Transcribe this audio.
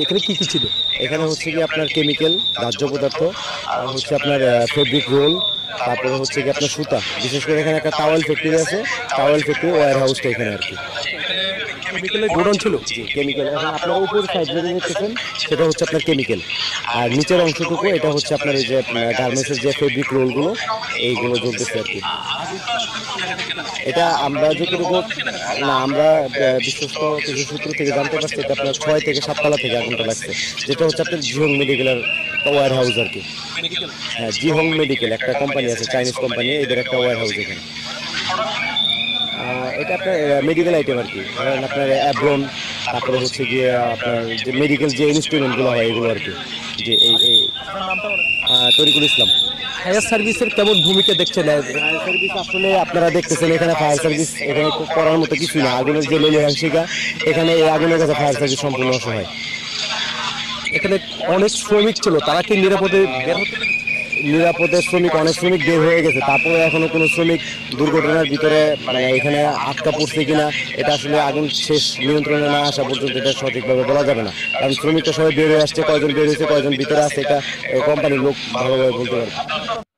এখানে কি কি ছিল? এখানে হচ্ছে কি আপনার কেমিক্যাল, দাহ্য পদার্থ, আর হচ্ছে আপনার ফেব্রিক রোল, তারপরে হচ্ছে কি আপনার সুতা। বিশেষ করে এখানে একটা টাওয়েল ফ্যাক্টরি আছে, টাওয়েল ফ্যাক্টরি ওয়্যার হাউসটা এখানে আর কি। কেমিক্যালের গোডাউন ছিল। জি, কেমিক্যাল। এখন আপনার উপর সাইড যেটা দেখতেছেন সেটা হচ্ছে আপনার কেমিক্যাল, আর নিচের অংশটুকু এটা হচ্ছে আপনার এই যে গার্মেন্টসের যে ফেব্রিক রোলগুলো এইগুলো জ্বলতেছে আর কি। এটা আমরা যতটুকু, না আমরা বিশ্বস্ত কিছু সূত্র থেকে জানতে পারছি এটা আপনার 6 থেকে 7 তলা থেকে আগুনটা লাগছে, যেটা হচ্ছে আপনার জিহং মেডিকেলের ওয়্যার হাউস আর কি। হ্যাঁ, জিহং মেডিকেল একটা কোম্পানি আছে, চাইনিজ কোম্পানি, এদের একটা ওয়্যার হাউস এখানে। এটা আপনার মেডিকেল আইটেম আর কি, ধরেন আপনার অ্যাব্রন, তারপরে হচ্ছে গিয়ে আপনার যে মেডিকেল যে ইনস্ট্রুমেন্টগুলো হয় এগুলো আর কি। যে এই তরিকুল ইসলাম। ফায়ার সার্ভিসের কেমন ভূমিকা দেখছেন? ফায়ার সার্ভিস আসলে আপনারা দেখতেছেন এখানে ফায়ার সার্ভিস এখানে করার মতো কিছুই না। আগুনের যে লেলিহাংশিকা, এখানে এই আগুনের কাছে ফায়ার সার্ভিস সম্পূর্ণ অসহায়। এখানে অনেক শ্রমিক ছিল, তারা কি নিরাপদে বের হতে? নিরাপদে শ্রমিক, অনেক শ্রমিক বের হয়ে গেছে, তারপরে এখনো কোনো শ্রমিক দুর্ঘটনার ভিতরে মানে এখানে আটকা পড়ছে কিনা এটা আসলে আগুন শেষ নিয়ন্ত্রণে না আসা পর্যন্ত এটা সঠিকভাবে বলা যাবে না। কারণ শ্রমিকটা সবাই বের হয়ে আসছে, কয়জন বের হয়েছে কয়জন ভিতরে আছে এটা কোম্পানির লোক ভালোভাবে বলতে পারবে।